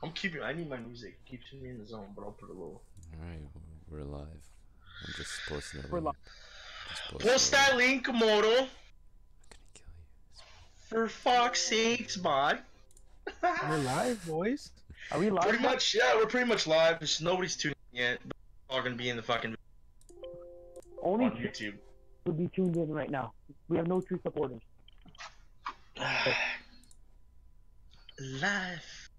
I need my music. It keeps me in the zone, but I'll put a little. Alright, we're live. I'm just posting a We're link. Post that link, Moto. I'm gonna kill you. For fuck's sakes, bud. We're live, boys. Are we live? Pretty much, yeah, we're pretty much live. Just nobody's tuning in yet. But we're all gonna be in the fucking Only on YouTube. would be tuned in right now. We have no true supporters. Life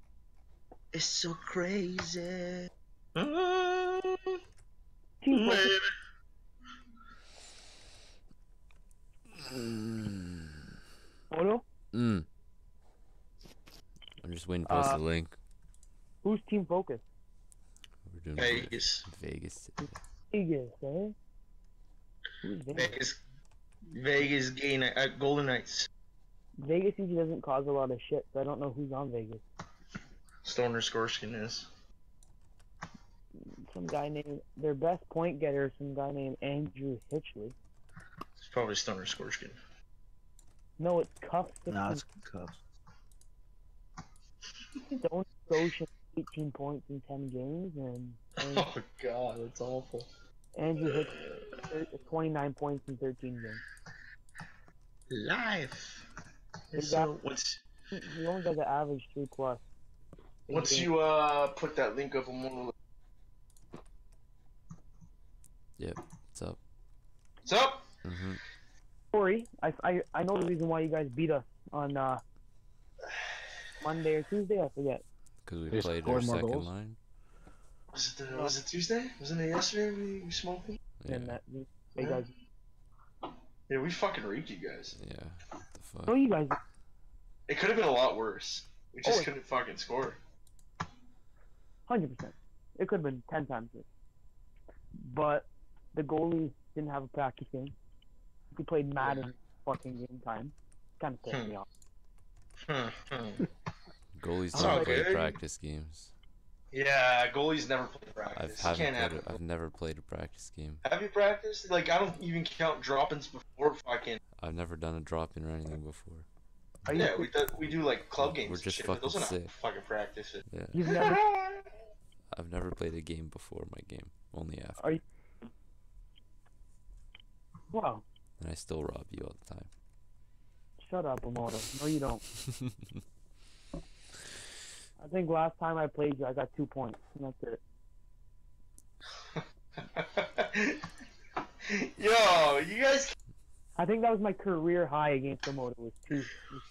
is so crazy. Team Baby. Photo? I'm just waiting to post the link. Who's Team Focus? We're doing Vegas. Vegas. Vegas, eh? Who's Vegas? Vegas game at Golden Knights. Vegas usually doesn't cause a lot of shit, so I don't know who's on Vegas. Stoner Skorskin is. Some guy named their best point getter is some guy named Andrew Hitchley. It's probably Stoner Skorskin. No, it's Cuff. No, it's Cuff. Stone Scotia 18 points in 10 games, and Oh god, that's awful. Andrew Hitchley 29 points in 13 games. Life. So He only got the average 3+. once you put that link up, I'm gonna. Yep, what's up? What's up? Cory, I know the reason why you guys beat us on Monday or Tuesday, I forget. Because we They played scored our more second goals? line. Was it Tuesday? Wasn't it yesterday we smoked them? Yeah, And that you guys, Yeah, we fucking reeked you guys. yeah. What the no, fuck? you guys, It could have been a lot worse. We just Oh. couldn't fucking score. 100%. It could have been 10 times worse. But the goalie didn't have a practice game. He played Madden fucking game time. Kind of pissed me off. Goalies It's don't all play good. practice games. Yeah, goalies never play practice. I've never played a practice game. Have you practiced? Like, I don't even count drop-ins before fucking. I've never done a drop-in or anything before. Are you, Yeah, we do like club games. We're and just shit, but those are not fucking sick. fucking practice. Yeah, you've never, I've never played a game before my game. Only after. are you, wow, And I still rob you all the time. shut up, Amoto. No, you don't. I think last time I played you, I got 2 points, and that's it. Yo, you guys. I think that was my career high against Amoto, was two.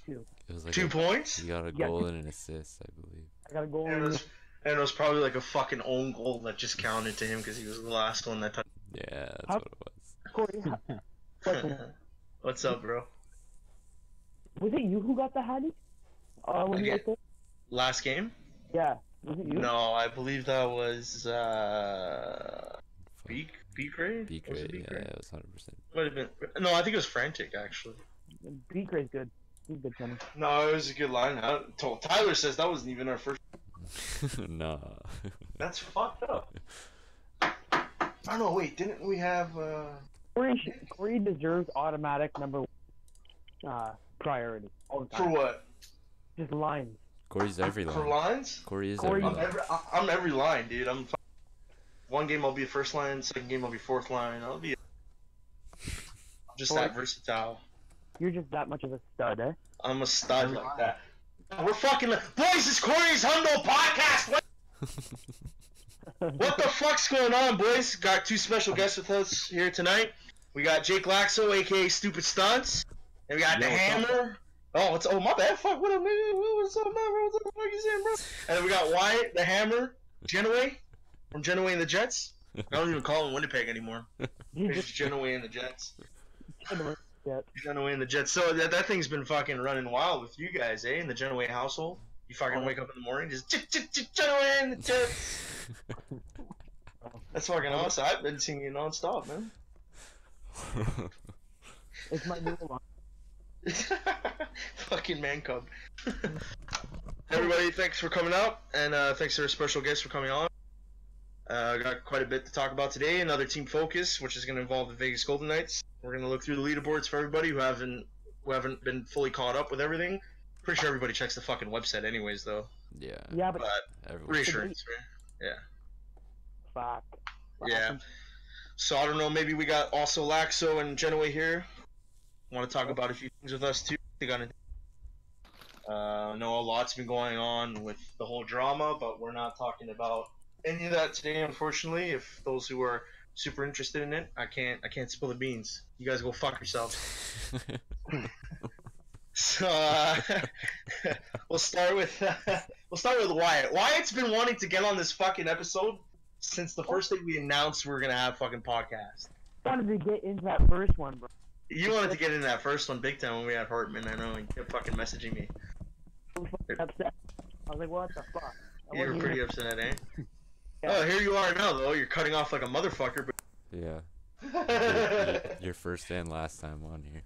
It was like 2 points? You got a Yeah. goal and an assist, I believe. I got a goal. And it was probably like a fucking own goal that just counted to him because he was the last one that touched. Yeah, that's How- what it was. Cory, What's up, bro? was it you who got the hattie? When you Again? got there? Last game? Yeah, was it you? No, I believe that was Fuck. Beak Raid? Beak Was it rate, Beak yeah, Raid? it was 100%. Might have been. No, I think it was Frantic actually. Beak Ray's good. He's good, Kenny. No, it was a good line. Tyler says that wasn't even our first. Nah. That's fucked up. Oh no, wait, didn't we have? Cory deserves automatic number one priority all the For time. what? Just lines. Cory's every For line. lines? Corey is Cory- every line. I'm every line, dude. One game I'll be first line, second game I'll be fourth line. I'm just that versatile. You're just that much of a stud, eh? I'm a stud like that. We're fucking boys. It's Cory's Hundo podcast. What the fuck's going on, boys? Got 2 special guests with us here tonight. We got Jake Laxo, aka Stupid Stunts, and we got the Hammer. Oh, my bad. Fuck, what up, nigga? What's up, man? What the fuck you saying, bro? And then we got Wyatt, the Hammer, Genoway, from Genoway and the Jets. I don't even call him Winnipeg anymore. It's Genoway and the Jets. Yeah. Genoway and the Jets. So that thing's been fucking running wild with you guys, eh? In the Genoway household. You fucking wake up in the morning, just Genoway and the Jets. That's fucking awesome. I've been singing nonstop, man. It's my new line. Fucking man cub. Everybody, thanks for coming out, and thanks to our special guests for coming on. Got quite a bit to talk about today. Another team focus, which is going to involve the Vegas Golden Knights. We're going to look through the leaderboards for everybody who haven't been fully caught up with everything. Pretty sure everybody checks the fucking website anyways, though. Yeah. Yeah, but Everyone. reassurance, right? Yeah. fuck. Yeah. So I don't know. Maybe we got also Laxo and Genoa here. Want to talk about a few things with us too? They got I know a lot's been going on with the whole drama, but we're not talking about any of that today, unfortunately. If those who are super interested in it, I can't spill the beans. You guys go fuck yourselves. So we'll start with Wyatt. Wyatt's been wanting to get on this fucking episode since the first day we announced we were gonna have fucking podcast. I wanted to get into that first one, bro. You wanted to get into that first one big time when we had Hartman. I know, and you kept fucking messaging me. I was fucking upset. I was like, what the fuck? You were pretty upset, eh? Yeah. Oh, here you are now, though. You're cutting off like a motherfucker. But... Yeah. Your first and last time on here.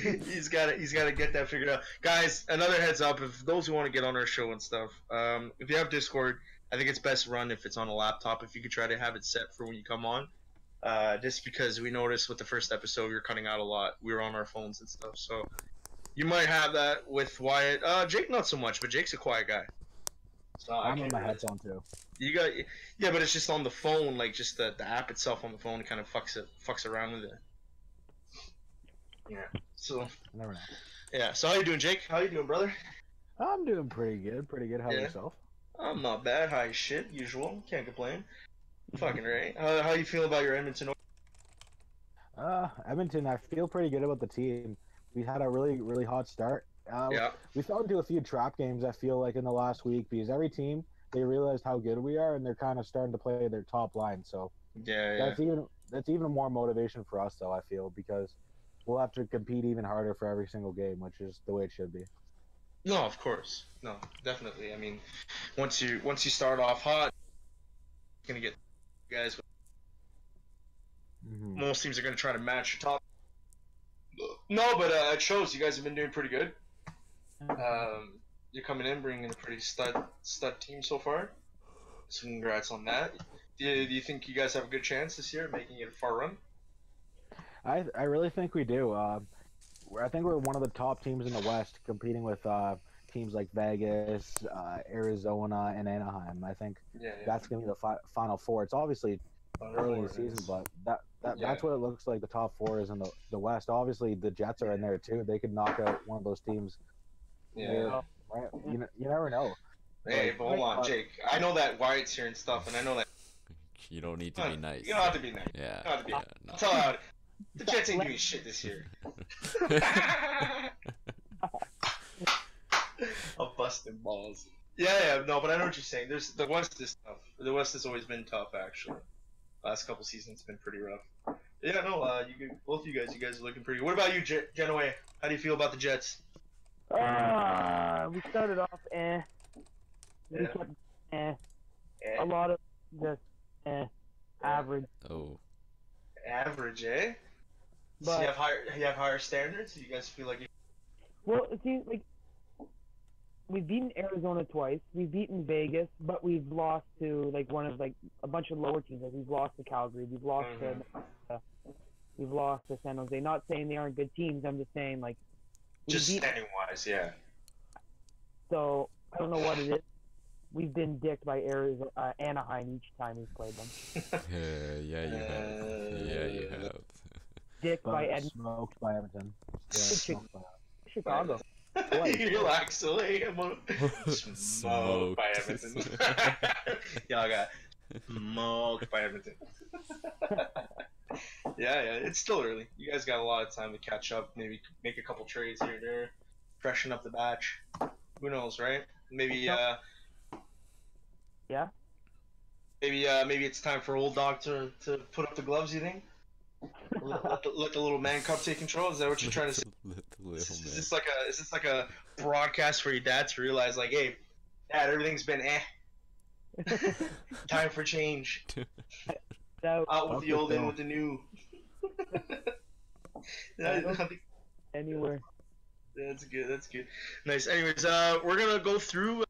He's got to get that figured out, guys. Another heads up: if those who want to get on our show and stuff, if you have Discord, I think it's best run if it's on a laptop. If you could try to have it set for when you come on, just because we noticed with the first episode we were cutting out a lot. We were on our phones and stuff, so you might have that with Wyatt. Jake not so much, but Jake's a quiet guy. So I'm on my headphone too. You got yeah, but it's just on the phone, like just the app itself on the phone kind of fucks around with it. Yeah. So. I never know. Yeah. So how you doing, Jake? How you doing, brother? I'm doing pretty good. Pretty good. How about yourself? I'm not bad. High as shit, usual. Can't complain. Fucking right. How you feel about your Edmonton? Edmonton. I feel pretty good about the team. We had a really hot start. Yeah. We fell into a few trap games. I feel like in the last week because every team they realized how good we are and they're kind of starting to play their top line. So that's even more motivation for us, though. I feel because we'll have to compete even harder for every single game, which is the way it should be. No, of course. No, definitely. I mean, once you start off hot, you're gonna get guys. Mm-hmm. Most teams are gonna try to match your top. No, but it shows you guys have been doing pretty good. You're coming in, bringing in a pretty stud team so far. So congrats on that. Do you think you guys have a good chance this year, making it a far run? I really think we do. I think we're one of the top teams in the West, competing with teams like Vegas, Arizona, and Anaheim. I think that's going to be the Final Four. It's obviously early in the season, but that's what it looks like. The top four is in the West. Obviously, the Jets are in there too. They could knock out one of those teams. Yeah. Right? You never know. Hey, but hold on, Jake. I know that Wyatt's here and stuff, and I know that you don't need to be nice. You don't have to be nice. Yeah. You don't have to be. No. I'll tell you how. The Jets ain't doing shit this year. I'll bust them balls. Yeah, no, but I know what you're saying. The West is tough. The West has always been tough, actually. Last couple seasons been pretty rough. Yeah, no, both of you guys are looking pretty good. What about you, Genoa? How do you feel about the Jets? We started off We kept a lot of just average. Oh. Average, eh? But so you have higher standards? You guys feel like you... Well, it seems like we've beaten Arizona twice. We've beaten Vegas, but we've lost to like one of like a bunch of lower teams. Like we've lost to Calgary. We've lost to San Jose. Not saying they aren't good teams. I'm just saying like just standing wise, yeah. So I don't know what it is. We've been dicked by Anaheim each time we've played them. Yeah, you have. Yeah, you have. Dicked by Edmonton. Smoked by Edmonton. Yeah, Chicago. Relax, silly. Smoked by Edmonton. Y'all got smoked by Edmonton. Yeah, it's still early. You guys got a lot of time to catch up. Maybe make a couple trades here and there, freshen up the batch. Who knows, right? Maybe Yeah. Maybe it's time for old dog to put up the gloves. You think? Let the little man cub take control. Is that what you're trying to say? Is this like a broadcast for your dad to realize, like, hey, Dad, everything's been time for change. Out with the old, in with the new. Anywhere. That's good. Nice. Anyways, we're gonna go through.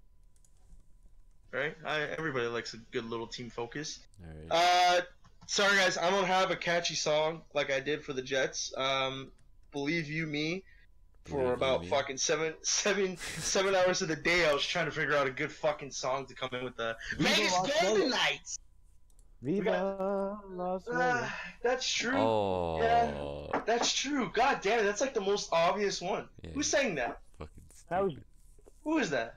Right? Everybody likes a good little team focus. All right. Sorry guys, I don't have a catchy song like I did for the Jets. Believe you me, for about fucking seven hours of the day. I was trying to figure out a good fucking song to come in with the Vegas Golden Knights. Viva Las Vegas. That's true. Oh. Yeah, that's true. God damn it, that's like the most obvious one. Yeah, Who sang that? Fucking That was Who is that?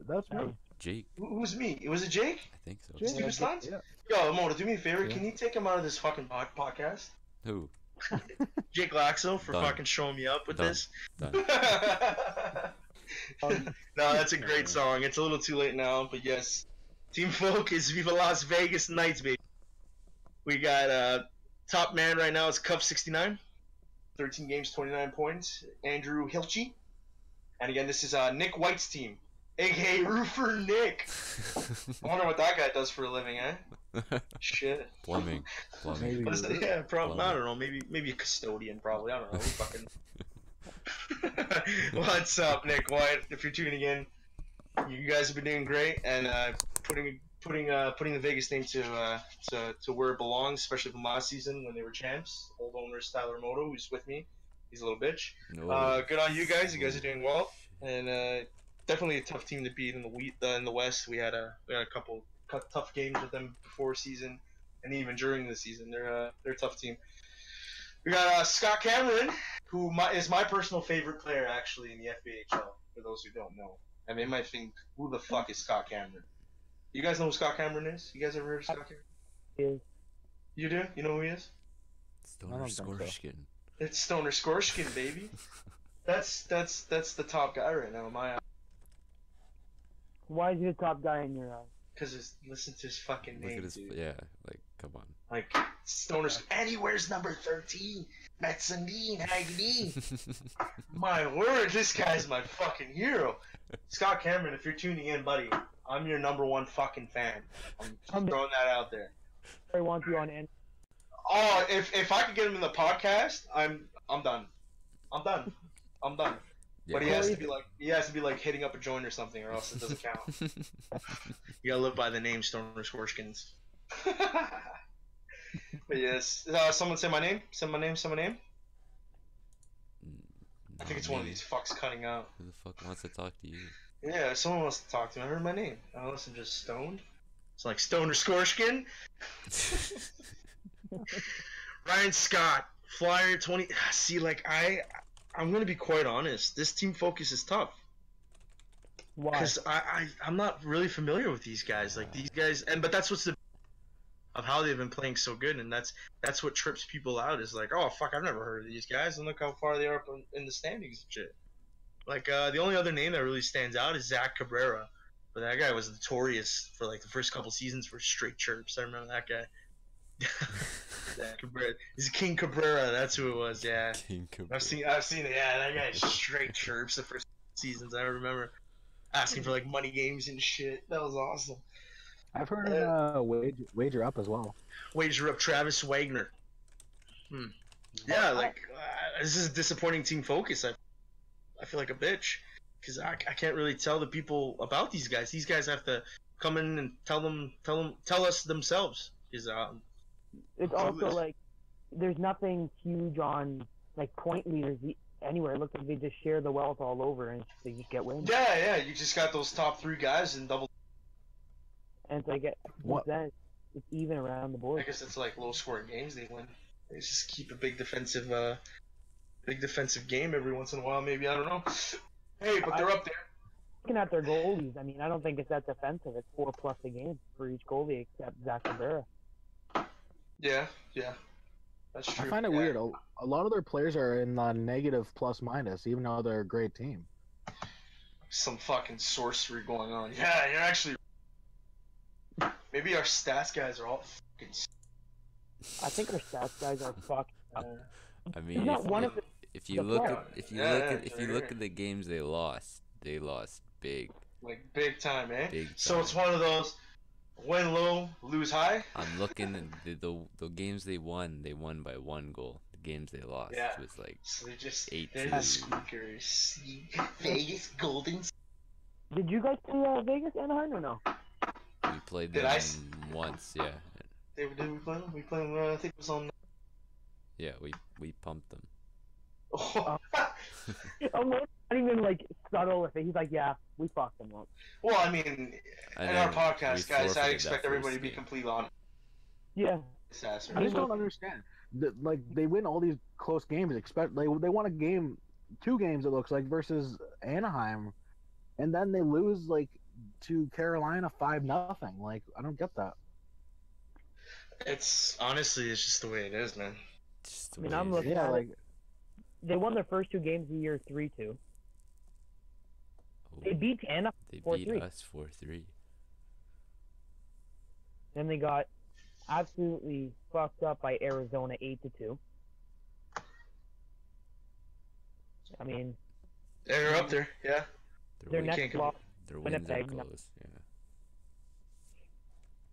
That's me. Jake. Who's me? Was it Jake? I think so. Jake. Stupid Stunts? Yeah. Yo, Mona, do me a favor. Yeah. Can you take him out of this fucking podcast? Who? Jake Laxo for Done. fucking showing me up with Done. this. Done. No, that's a great song. It's a little too late now, but yes. Team Focus, Viva Las Vegas Knights, baby. We got top man right now is Cup69. 13 games, 29 points. Andrew Hilchey. And again, this is Nick White's team, a.k.a. Roofer Nick. I wonder what that guy does for a living, eh? Shit. Plumbing. Maybe. What is that? Yeah, probably. I don't know. Maybe a custodian, probably. I don't know. Fucking. What's up, Nick White? If you're tuning in, you guys have been doing great and putting the Vegas name to where it belongs, especially from last season when they were champs. Old owner Tyler Moto, who's with me, he's a little bitch. No. Good on you guys. You guys are doing well, and definitely a tough team to beat in the West. We had a couple tough games with them before season, and even during the season. They're a tough team. We got Scott Cameron, who is my personal favorite player actually in the Fbhl. For those who don't know, and they might think, who the fuck is Scott Cameron? You guys know who Scott Cameron is? You guys ever heard of Scott Cameron? Yeah. You do? You know who he is? Stoner Skorskin. It's Stoner Skorskin, baby. That's the top guy right now in my eyes. Why is he the top guy in your eyes? Because listen to his fucking Look name, at his, dude. yeah, like, come on. Like, Stoner and he wears number 13. Metzendine, Hagedine. My word, this guy's my fucking hero. Scott Cameron, if you're tuning in, buddy, I'm your number one fucking fan. I'm throwing that out there. I want you on end. Oh, if I could get him in the podcast, I'm done. I'm done. Yeah. But he has to be like hitting up a joint or something, or else it doesn't count. You gotta live by the name Stoner Skorskins. But yes, someone say my name. Say my name. I think it's one of these fucks cutting out. Who the fuck wants to talk to you? Yeah, someone wants to talk to me. I heard my name. Unless I'm just stoned. It's like Stoner Skorskin. Ryan Scott, Flyer 20. See, like I'm gonna be quite honest. This team focus is tough. Why? Because I'm not really familiar with these guys. Like these guys, but that's what's the of how they've been playing so good, and that's what trips people out. Is like, oh fuck, I've never heard of these guys, and look how far they are up in the standings and shit. Like the only other name that really stands out is Zach Cabrera, but that guy was notorious for like the first couple seasons for straight chirps. I remember that guy. Zach Cabrera. He's King Cabrera. That's who it was. Yeah. King Cabrera. I've seen it. Yeah, that guy straight chirps the first seasons. I remember asking for like money games and shit. That was awesome. I've heard of Wager Up as well. Wager Up Travis Wagner. Yeah, like this is a disappointing team focus. I feel like a bitch because I can't really tell the people about these guys. These guys have to come in and tell us themselves. It's also like there's nothing huge on like point leaders anywhere. It looks like they just share the wealth all over and they just get wins. Yeah, you just got those top three guys and double. And it's like it's even around the board. I guess it's like low scoring games they win. They just keep a big defensive game every once in a while. Maybe, I don't know. Hey, but they're up there. Looking at their goalies, I mean, I don't think it's that defensive. It's 4+ a game for each goalie except Zach Cabrera. Yeah, that's true. I find it weird. A lot of their players are in negative plus minus, even though they're a great team. Some fucking sorcery going on. Yeah, you're actually. Maybe our stats guys are all fucking. I think our stats guys are fucking. I mean, if you look at the games they lost big. Like big time, eh? Big time. So it's one of those win low, lose high. I'm looking at the games they won by 1 goal. The games they lost was like so they're the squeakers. Vegas Golden. Did you guys play Vegas Anaheim or no? We played them once, yeah. Did we play them? We played them. I think it was on. Yeah, we pumped them. Almost not even like subtle with it. He's like, yeah, we fucked them up. Well, I mean, in our podcast, guys, I expect everybody to be completely honest. Yeah. I just don't understand. Like, they win all these close games. They won a game, 2 games it looks like, versus Anaheim, and then they lose like to Carolina 5-0. Like, I don't get that. It's honestly, it's just the way it is, man. I mean, I'm looking at like they won their first 2 games of the year 3-2. They beat Anaheim 4-3. They beat us 4-3. Then they got absolutely fucked up by Arizona 8-2. I mean, they're up there, yeah. Their next loss, their wins are close,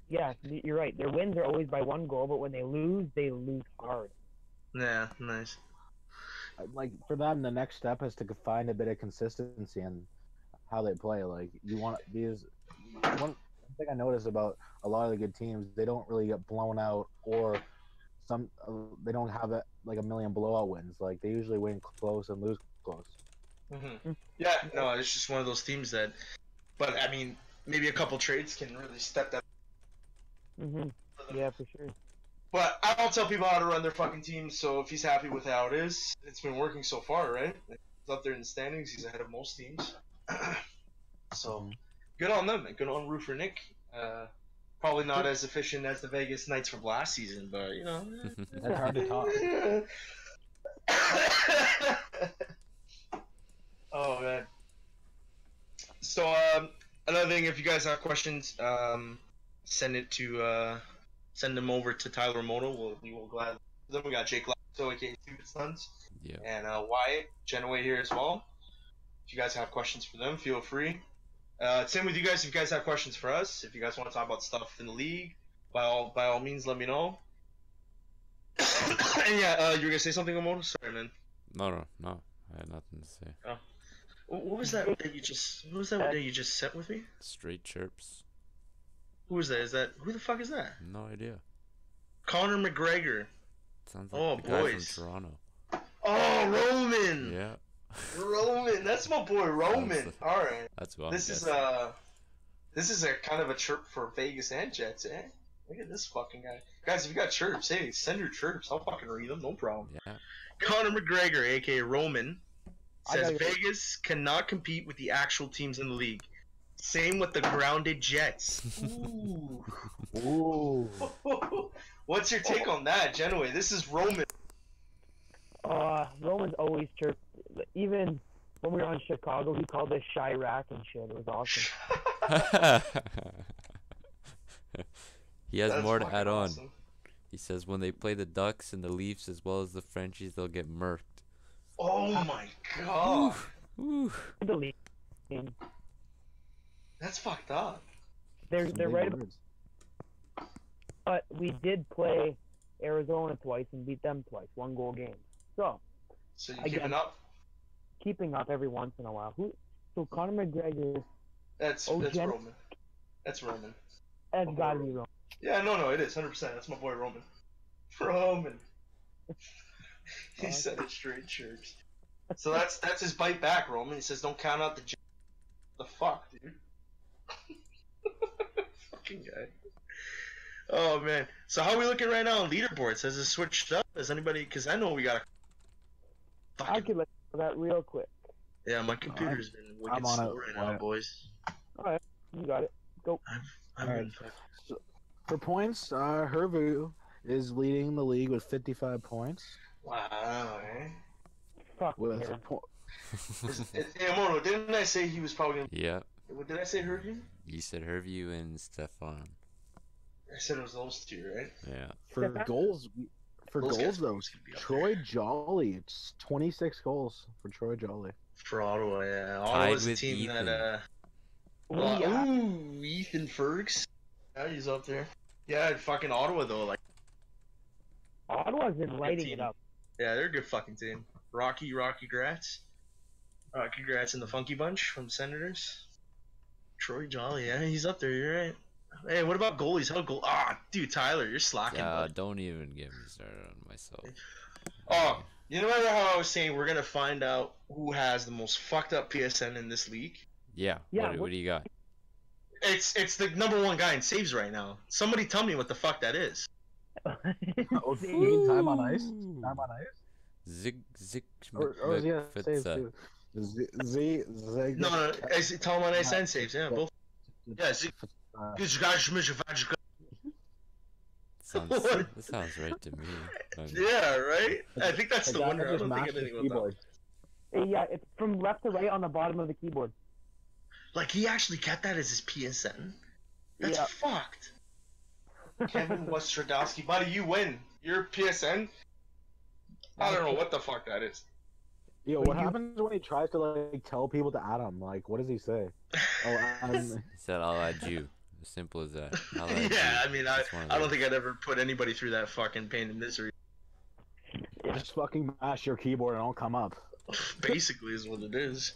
yeah, you're right. Their wins are always by 1 goal, but when they lose hard. Yeah, nice. Like, for them, the next step is to find a bit of consistency in how they play. Like, you want these. One thing I noticed about a lot of the good teams, they don't really get blown out, or they don't have like a million blowout wins. Like, they usually win close and lose close. Mm-hmm. Yeah, no, it's just one of those teams that. But I mean, maybe a couple trades can really step that. Yeah, for sure. But I don't tell people how to run their fucking teams, so if he's happy with how it is, it's been working so far, right? He's up there in the standings, he's ahead of most teams. So, good on them, good on Roofer Nick. Probably not as efficient as the Vegas Knights from last season, but, you know. That's hard to talk. Oh, man. So, another thing, if you guys have questions, send them over to Tyler Moto. We will gladly. Then we got Jake Lasso, aka Stupid Sons, and Wyatt Genoway here as well. If you guys have questions for them, feel free. Same with you guys. If you guys have questions for us, if you guys want to talk about stuff in the league, by all means, let me know. And yeah, you were gonna say something, Moto? Sorry, man. No. I had nothing to say. Oh. What was that you just? What was that you just set with me? Straight chirps. Who is that? Who the fuck is that? No idea. Conor McGregor. Sounds like the guy from Toronto. Oh, Roman. Yeah. Roman, that's my boy Roman. All right. That's what. This is a kind of a chirp for Vegas and Jets, eh? Look at this fucking guy. Guys, if you got chirps, hey, send your chirps. I'll fucking read them, no problem. Yeah. Conor McGregor, aka Roman, says Vegas cannot compete with the actual teams in the league. Same with the grounded Jets. Ooh. Ooh. What's your take on that, Genoway? This is Roman. Roman's always chirped. Even when we were on Chicago, he called us Chirac and shit. It was awesome. He has more to add on. Awesome. He says when they play the Ducks and the Leafs as well as the Frenchies, they'll get murked. Oh my god. Ooh. The Leafs. That's fucked up. They're right about. But we did play Arizona twice and beat them twice, 1-goal games. So you're keeping up? Keeping up every once in a while. So Conor McGregor. That's Roman. That's Roman. That's gotta be Roman. Yeah, no, it is 100%. That's my boy Roman. Roman. He said it straight, chirps. So that's his bite back, Roman. He says, "Don't count out the." The fuck, dude. Fucking guy. Oh man. So how are we looking right now on leaderboards? Has it switched up? Has anybody? Because I know we got. I could let you know that real quick. Yeah, my computer's been wicked slow right now, boys. All right, you got it. Go. So, for points, Hervu is leading the league with 55 points. Wow, eh? Fuck. With Hey, Moro, didn't I say he was probably gonna... Yeah. What did I say, Hervey? You said Hervey and Stefan. I said it was those two, right? Yeah. For goals though, Troy Jolly, it's 26 goals for Troy Jolly. For Ottawa, yeah. Ottawa's a team Ethan. that Ethan Fergs. Yeah, he's up there. Yeah, fucking Ottawa though, like Ottawa's been lighting it up. Yeah, they're a good fucking team. Rocky Gratz. Rocky Gratz and the Funky Bunch from Senators. Troy Jolly, yeah, he's up there, you're right. Hey, what about goalies? Dude, Tyler, you're slacking. Yeah, don't even get me started on myself. Oh, You remember how I was saying we're gonna find out who has the most fucked up PSN in this league? Yeah. What do you got? It's the number one guy in saves right now. Somebody tell me what the fuck that is. Oh, you mean time on ice? Time on ice? Zig. Or yeah, saves too. Zig. No, it's time on ice and saves. Yeah, both. Yeah, Zig. That sounds right to me. Yeah, right? I think that's the one. I don't think anything about that. Yeah, it's from left to right on the bottom of the keyboard. Like, he actually kept that as his PSN? That's fucked. Kevin Westradowski. Buddy, you win. Your PSN? I don't know what the fuck that is. Yo, what happens when he tries to, like, tell people to add him? Like, what does he say? He said, I'll add you. As simple as that. Yeah, I mean, I don't think I'd ever put anybody through that fucking pain and misery. Just fucking mash your keyboard and I'll come up. Basically is what it is.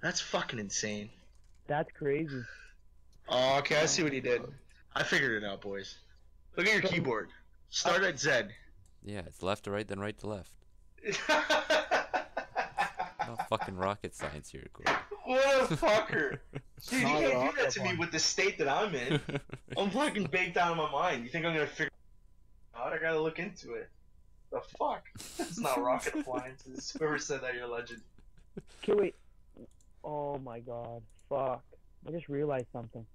That's fucking insane. That's crazy. Oh, okay, I see what he did. I figured it out, boys. Look at your keyboard. Start at Z. Yeah, it's left to right, then right to left. No fucking rocket science here, Cory. What a fucker. Dude, you can't do that to me with the state that I'm in. I'm fucking baked out of my mind. You think I'm gonna figure it out? I gotta look into it. The fuck? It's not rocket appliances. Whoever said that, you're a legend. Okay, wait. Oh my god. Fuck. I just realized something.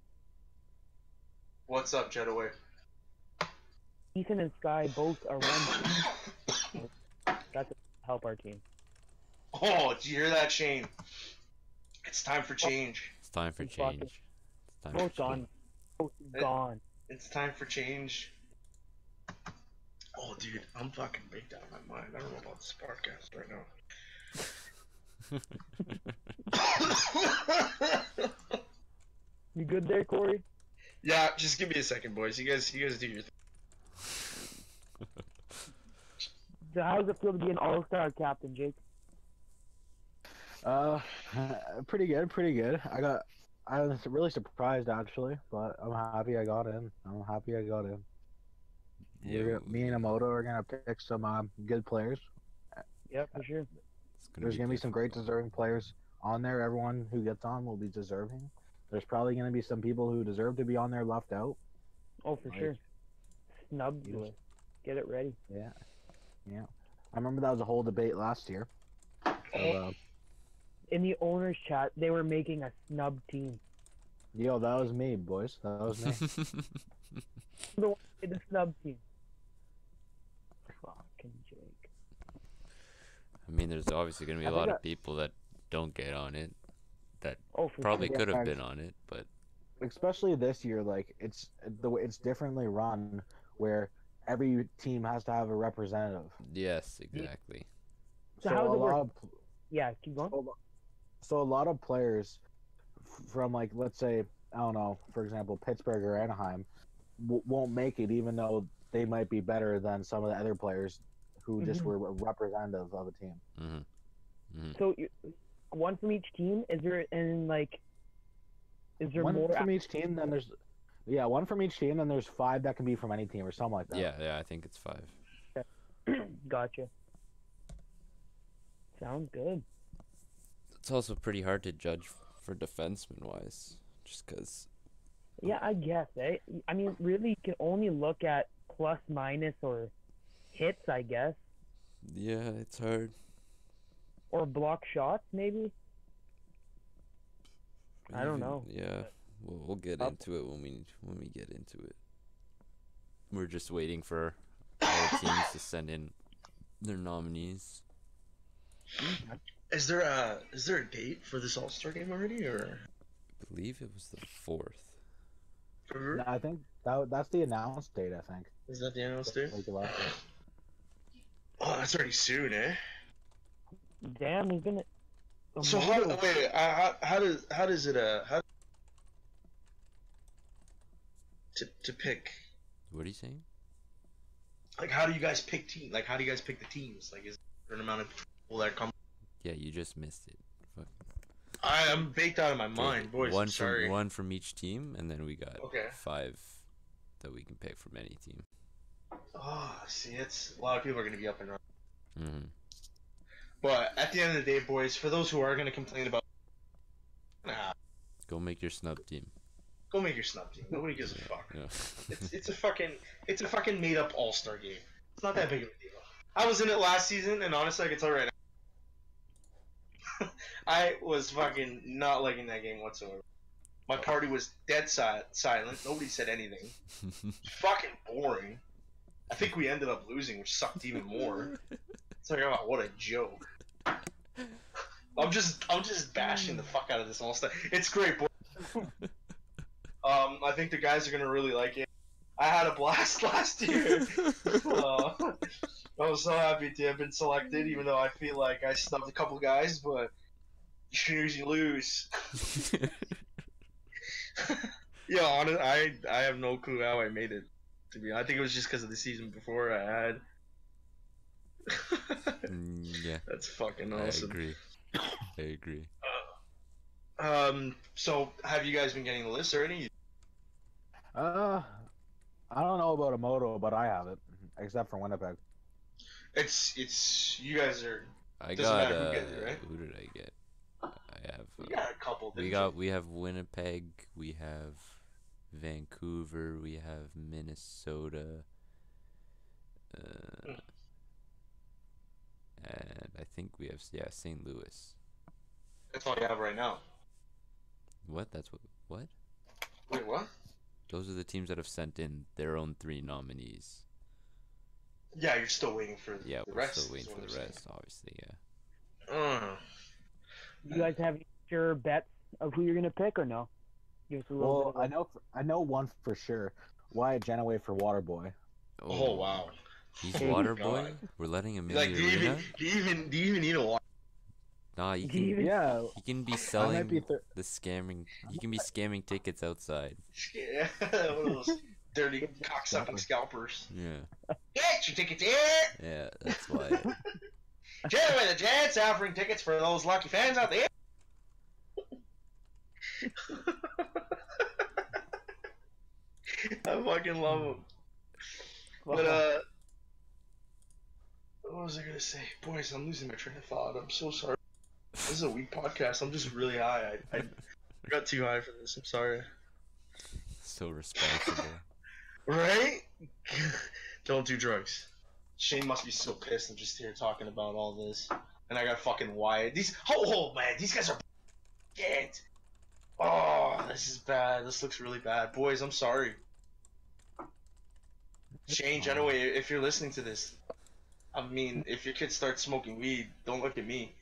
What's up, Jetaway? Ethan and Sky both are one. That's to help our team. Oh, did you hear that, Shane? It's time for change. It's time for change. It's time both gone. Both gone. It's time for change. Oh, dude, I'm fucking baked out of my mind. I don't know about this podcast right now. You good there, Cory? Yeah, just give me a second, boys. You guys do your thing. So how does it feel to be an all-star captain, Jake? Pretty good. I was really surprised actually, but I'm happy I got in. Yeah, me and Emoto are gonna pick some good players. Yeah, for sure. There's gonna be some great deserving players on there. Everyone who gets on will be deserving. There's probably gonna be some people who deserve to be on there left out. Oh, for sure. Snubbed list. Get it ready. Yeah. I remember that was a whole debate last year. So, in the owners chat, they were making a snub team. Yo, that was me, boys. That was me. The snub team. Fucking Jake. I mean, there's obviously going to be a lot of people that don't get on it. That probably could have been on it, but... Especially this year, like, it's differently run, where every team has to have a representative. Yes, exactly. So how does it work? Yeah, keep going. So a lot of players from, like, let's say, I don't know, for example, Pittsburgh or Anaheim, won't make it, even though they might be better than some of the other players who just were representative of a team. So one from each team? Is there one more from each team? Then there's one from each team. Then there's 5 that can be from any team or something like that. Yeah, I think it's 5. Gotcha. Sounds good. It's also pretty hard to judge for defenseman wise, just because. Yeah, I guess. I mean, really, you can only look at plus, minus, or hits, I guess. Yeah, it's hard. Or block shots, maybe. I don't know. Yeah, we'll get into it when we get into it. We're just waiting for our teams to send in their nominees. Is there a date for this All-Star game already, or? I believe it was the 4th. No, I think that's the announced date. I think. Is that the announced date? Like the last date. Oh, that's already soon, eh? Damn, he's gonna. So how does it to pick? What are you saying? Like, how do you guys pick team? Like, how do you guys pick the teams? Like, is there an amount of people that come? Yeah, you just missed it. Fuck. I'm baked out of my mind, boys. One from each team, and then we got 5 that we can pick from any team. Oh, see, it's a lot of people are gonna be up and running. But at the end of the day, boys, for those who are gonna complain about, Go make your snub team. go make your snub team. Nobody gives a fuck. Yeah. It's a fucking made up all-star game. It's not that big of a deal. I was in it last season, and honestly, I can tell right now, I was fucking not liking that game whatsoever. My party was dead silent. Nobody said anything. Fucking boring. I think we ended up losing, which sucked even more. It's like, oh, what a joke. I'm just bashing the fuck out of this all-star. It's great, boy. I think the guys are gonna really like it. I had a blast last year. I was so happy to have been selected, even though I feel like I snubbed a couple guys, but you snooze, you lose. Yeah, honestly, I have no clue how I made it. To be, I think it was just because of the season before I had. Yeah, that's fucking awesome. I agree. So have you guys been getting the list already? I don't know about a moto, but I have it, except for Winnipeg. It's you guys are. I doesn't got matter who gets it, right? who did I get? I have. You got a couple. We have Winnipeg. We have Vancouver. We have Minnesota. And I think we have St. Louis. That's all you have right now. What? What? Wait, what? Those are the teams that have sent in their own 3 nominees. Yeah, you're still waiting for the we're rest. Still waiting for the rest, obviously, yeah. You guys have your bets of who you're gonna pick or no? Well, I know one for sure. Wyatt Genoway for Waterboy. Oh wow. He's Waterboy? We're letting him in like, the arena? Do you even need a water? Nah, he can be selling the scamming. He can be scamming tickets outside. Yeah, one of those dirty cocksucking scalpers. Yeah. Get your tickets here! Yeah, that's why. Generally, the Jets offering tickets for those lucky fans out there. I fucking love him. But what was I gonna say? Boys, I'm losing my train of thought. I'm so sorry. This is a weak podcast. I'm just really high. I got too high for this. I'm sorry. So responsible. Right? Don't do drugs. Shane must be so pissed. I'm just here talking about all this. And I got fucking Wyatt. Man, these guys are dead. Oh, this is bad. This looks really bad. Boys, I'm sorry. Shane, anyway, if you're listening to this, I mean, if your kids start smoking weed, don't look at me.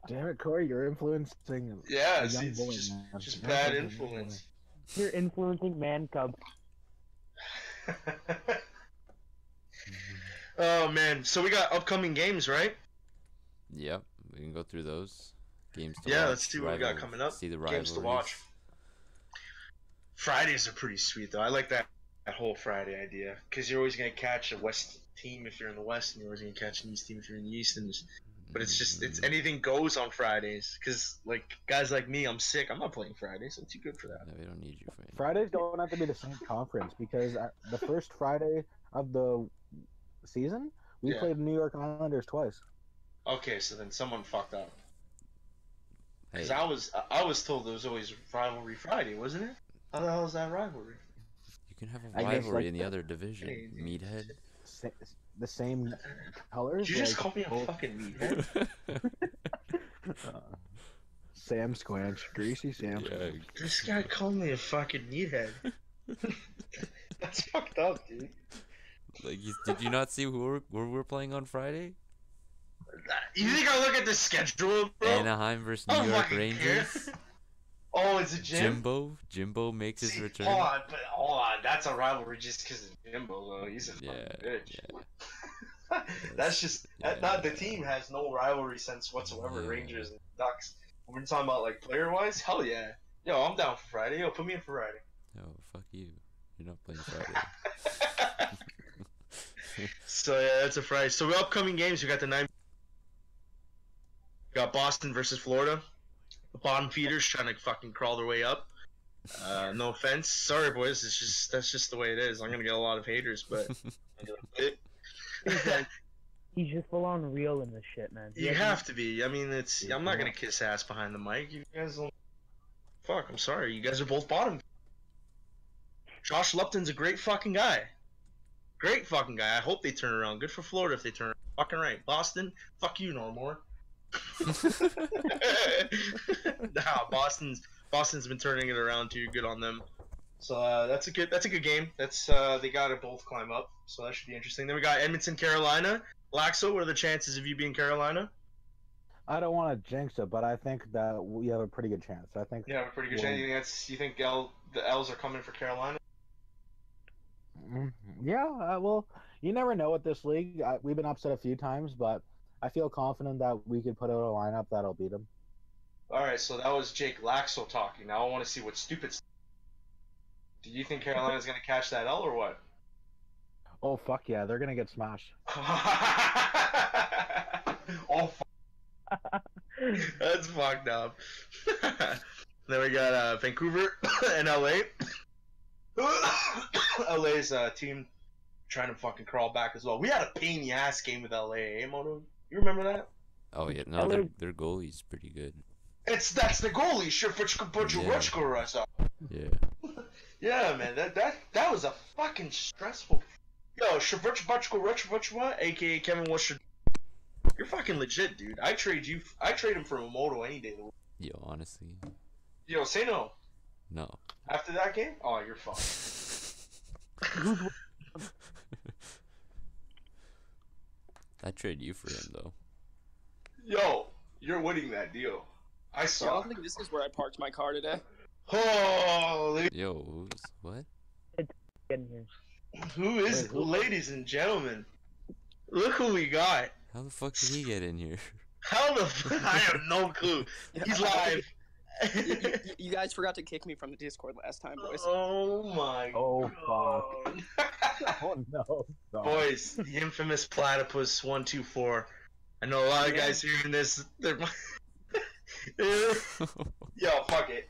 Damn it, Cory, you're influencing. Yeah, a young boy, just bad influence. You're influencing man cub. Oh man, so we got upcoming games, right? Yep, we can go through those games. Let's see what we got coming up. See the games to watch. Fridays are pretty sweet though. I like that whole Friday idea because you're always gonna catch a West team if you're in the West, and you're always gonna catch an East team if you're in the East. But it's anything goes on Fridays because like guys like me, I'm sick. I'm not playing Fridays. I'm too good for that. No, we don't need you for Fridays don't have to be the same conference because the first Friday of the season we played New York Islanders twice. Okay, so then someone fucked up. Because I was told there was always Rivalry Friday, wasn't it? How the hell is that rivalry? You can have a rivalry in the other division, meathead. The same colors. Did you just call me a fucking meathead? Sam Squanch, greasy Sam. Yeah. This guy called me a fucking meathead. That's fucked up, dude. Like, did you not see who we're playing on Friday? You think I look at the schedule, bro? Anaheim versus New York Rangers. Oh, it's a Jimbo makes his return. Hold on. That's a rivalry just because of Jimbo, though. He's a fucking bitch. Yeah. That's just the team has no rivalry sense whatsoever. Yeah. Rangers and Ducks. We're talking about like player wise. Hell yeah. Yo, I'm down for Friday. Yo, put me in for Friday. No, fuck you. You're not playing Friday. So yeah, that's a Friday. So upcoming games, we got the 9. We got Boston versus Florida. The bottom feeders trying to fucking crawl their way up. No offense, sorry boys. That's just the way it is. I'm gonna get a lot of haters, but He's just full on real in this shit, man. You have to be. I mean, I'm not gonna kiss ass behind the mic. You guys don't. Fuck. I'm sorry. You guys are both bottom. Josh Lupton's a great fucking guy. Great fucking guy. I hope they turn around. Good for Florida if they turn around. Fucking right. Boston. Fuck you, Normore. Nah, Boston's been turning it around too. Good on them. So that's a good game. That's they gotta both climb up. So that should be interesting. Then we got Edmonton, Carolina. Laxo, what are the chances of you being Carolina? I don't want to jinx it, but I think that we have a pretty good chance. I think. Yeah, a pretty good chance. You think the L's are coming for Carolina? Yeah, well, you never know with this league. We've been upset a few times, but I feel confident that we could put out a lineup that'll beat them. All right, so that was Jake Laxo talking. Now I want to see what stupid. Do you think Carolina's gonna catch that L or what? Oh fuck yeah, they're gonna get smashed. Oh, that's fucked up. Then we got Vancouver and LA. LA's team trying to fucking crawl back as well. We had a pain in the ass game with LA, eh, Moto? You remember that? Oh yeah, no, their goalie's pretty good. That's the goalie. Yeah. Yeah, man. That was a fucking stressful. Yo, Shvurchbachko, aka Kevin Washington. You're fucking legit, dude. I trade him for a Moto any day of the week. Yo, honestly. Yo, say no. No. After that game? Oh, you're fucked. I'd trade you for him, though. Yo, you're winning that deal. I saw. I don't think this is where I parked my car today. Holy. Yo, what? Getting here. Who is it? Ladies and gentlemen, look who we got. How the fuck did he get in here? How the I have no clue. He's live. You guys forgot to kick me from the Discord last time, boys. Oh my god. Fuck. Oh no. Boys, the infamous Platypus 124. I know a lot of guys hearing this. Yo, fuck it.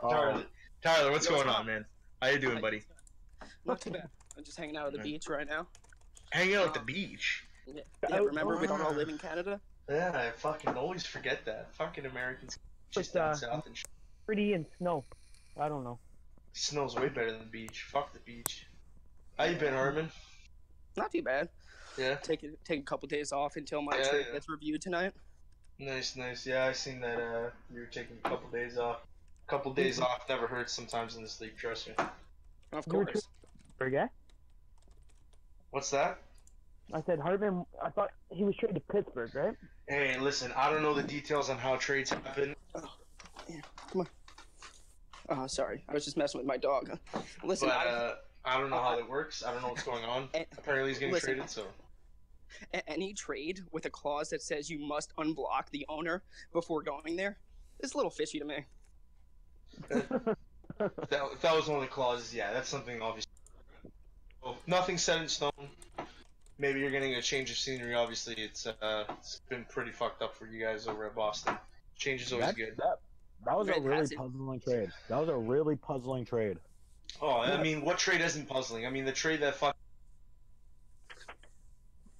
Tyler, what's going on, man? How you doing, buddy? Not too bad. I'm just hanging out at the beach right now. Hanging out at the beach? Yeah, remember we don't all live in Canada? Yeah, I fucking always forget that. Fucking Americans just down south and shit. Pretty and snow. I don't know. Snow's way better than the beach. Fuck the beach. How you been, Herman? Not too bad. Yeah. Take a couple days off until my trade gets reviewed tonight. Nice. Yeah, I seen that you were taking a couple days off. A couple days off never hurts sometimes in this league, trust me. Of course. What's that? I said Hartman. I thought he was traded to Pittsburgh, right? Hey, listen, I don't know the details on how trades happen. Oh, yeah, come on. Oh, sorry. I was just messing with my dog. Listen, but, I don't know how that works. I don't know what's going on. Apparently he's getting traded, so... Any trade with a clause that says you must unblock the owner before going there is a little fishy to me. That was one of the clauses, yeah. That's something obvious. Well, nothing's set in stone. Maybe you're getting a change of scenery. Obviously, it's been pretty fucked up for you guys over at Boston. Change is always good. That was a really puzzling trade. That was a really puzzling trade. Oh, I mean, what trade isn't puzzling? I mean, the trade that fuck.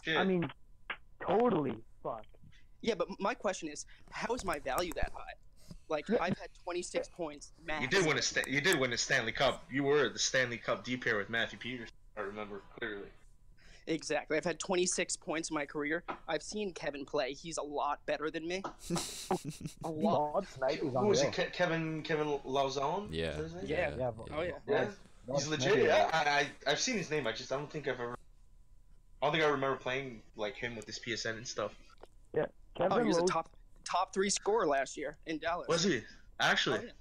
Shit. I mean, totally fuck. Yeah, but my question is, how is my value that high? Like, I've had 26 points max. You did win a Stanley Cup. You were the Stanley Cup D pair with Matthew Peters. I remember clearly. Exactly. I've had 26 points in my career. I've seen Kevin play. He's a lot better than me. A lot. Who was it? Kevin Lauzon? Yeah. Oh yeah. Yeah. He's legit. Yeah. I've seen his name. I don't think I remember playing like him with this PSN and stuff. Yeah. He was a top 3 scorer last year in Dallas. Was he? Actually.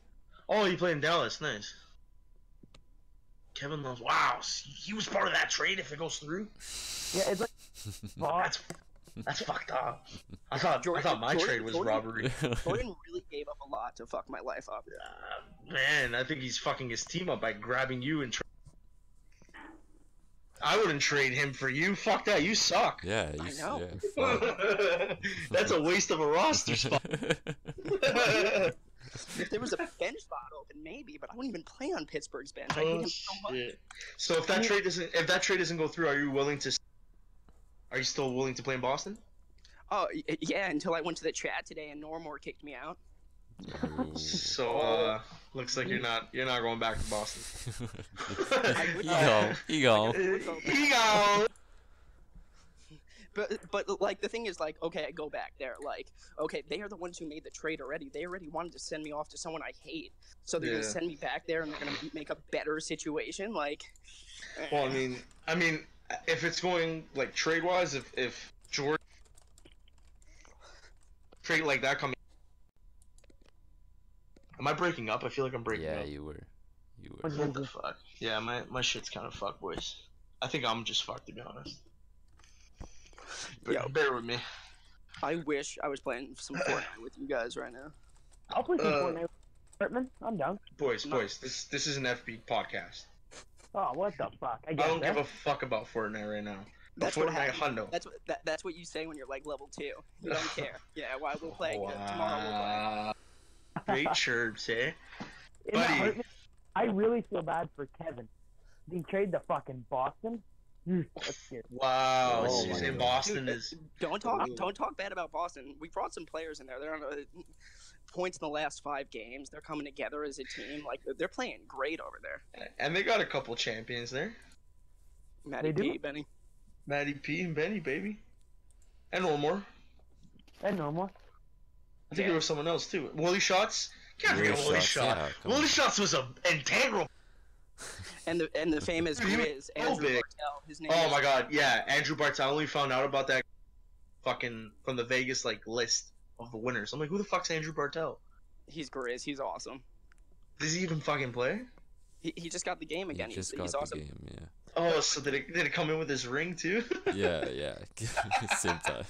Oh, he played in Dallas. Nice. Kevin Love. Wow, he was part of that trade if it goes through. Yeah, it's like that's fucked up. I thought my trade was robbery. Jordan really gave up a lot to fuck my life up. Man, I think he's fucking his team up by grabbing you and. I wouldn't trade him for you. Fuck that. You suck. Yeah, I know. Yeah, that's a waste of a roster spot. If there was a bench spot open, maybe, but I wouldn't even play on Pittsburgh's bench. I hate him so much. So if that trade doesn't go through, are you still willing to play in Boston? Oh, yeah, until I went to the chat today and Normore kicked me out. So, looks like you're not going back to Boston. He go. But like the thing is like, okay, I go back there. Like, okay, they are the ones who made the trade already. They already wanted to send me off to someone I hate. So they're gonna send me back there and they're gonna make a better situation. Like, well, I mean, if it's going like trade wise, if George trade like that coming, am I breaking up? I feel like I'm breaking up. Yeah, you were. What the fuck? Yeah, my shit's kind of fucked, boys. I think I'm just fucked, to be honest. But bear with me. I wish I was playing some Fortnite with you guys right now. I'll play some Fortnite with Hartman. I'm down. Boys, this is an FB podcast. Oh, what the fuck? I don't give a fuck about Fortnite right now. That's Fortnite Hundo. That's what you say when you're like level 2. You don't care. Yeah, well, we'll play tomorrow. We'll play. Great chirps, eh? Buddy. I really feel bad for Kevin. He traded to fucking Boston. Wow, so saying Boston is. Don't talk bad about Boston. We brought some players in there. They're on points in the last 5 games. They're coming together as a team. Like they're playing great over there. And they got a couple champions there. Matty P, Benny. Matty P and Benny, baby. And one more. And no more. I think there was someone else too. Willie Shots. Can't forget Willie Shots. Yeah, Willie Shots was an integral. And the famous Grizz, Andrew Bartel. His name. Oh my god, yeah, Andrew Bartel. I only found out about that fucking from the Vegas like list of the winners. I'm like, who the fuck's Andrew Bartel? He's Grizz. He's awesome. Does he even fucking play? He just got the game again. He's awesome. Game, yeah. Oh, so did it come in with his ring too? yeah. Same time.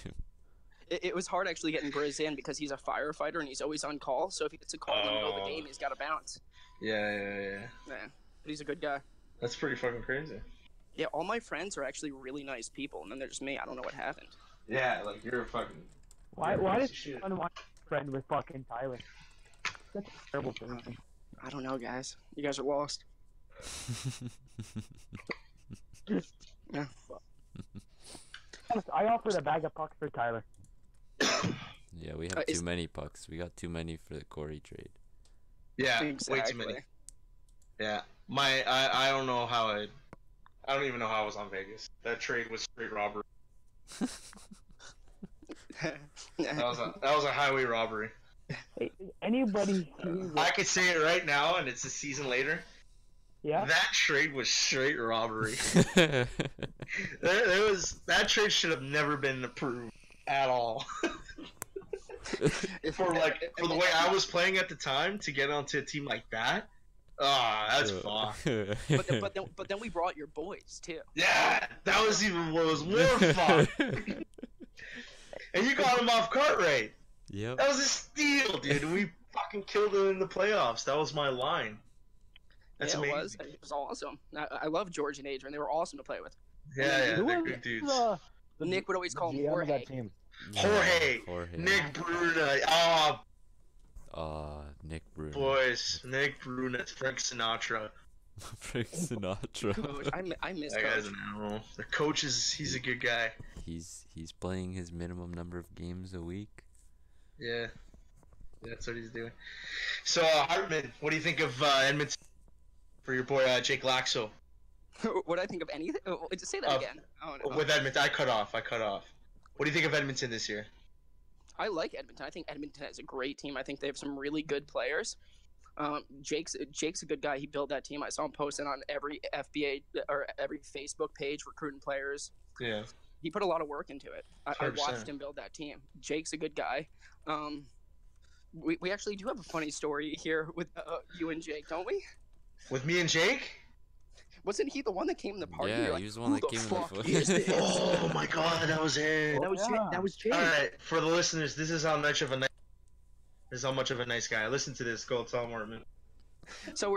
It was hard actually getting Grizz in because he's a firefighter and he's always on call. So if he gets a call in the middle of the game, he's got to bounce. Yeah. But he's a good guy. That's pretty fucking crazy. Yeah, all my friends are actually really nice people, and then there's me. I don't know what happened. Yeah, like you're a fucking. Why did you want my friend with fucking Tyler? That's a terrible thing. I don't know, guys. You guys are lost. Yeah. I offered a bag of pucks for Tyler. Yeah, we have too many pucks. We got too many for the Cory trade. Yeah, way too many. Yeah, I don't know how I don't even know how I was on Vegas. That trade was straight robbery. that was a highway robbery. Hey, anybody? I could say it right now, and it's a season later. Yeah. That trade was straight robbery. That trade should have never been approved at all. for the way I was playing at the time to get onto a team like that. That's fucked. But then we brought your boys too. Yeah, that was more fun. And you got him off Cartwright. Yep. That was a steal, dude. We fucking killed it in the playoffs. That was my line. That's amazing. It was awesome. I love George and Adrian. They were awesome to play with. Yeah, they're good dudes. Nick would always call him Jorge. Jorge. Nick Bruna. Nick Bruna. Boys, Nick Bruna, Frank Sinatra. Frank Sinatra. Coach, I miss that Coach. guy's an animal. The coach he's a good guy. He's playing his minimum number of games a week. Yeah, that's what he's doing. So Hartman, what do you think of Edmonton for your boy Jake Laxo? What do I think of anything? Just say that again. Oh, no. With Edmonton, I cut off. What do you think of Edmonton this year? I like Edmonton. I think Edmonton has a great team. I think they have some really good players. Jake's a good guy. He built that team. I saw him posting on every FBA or every Facebook page recruiting players. Yeah. He put a lot of work into it. I watched him build that team. Jake's a good guy. We actually do have a funny story here with you and Jake, don't we? With me and Jake? Wasn't he the one that came in the party? Yeah, like, he was the one that came in the party. Oh my god, that was him. That was Jake. Alright, for the listeners, this is how much of a nice guy. Listen to this. Go tell Martin. So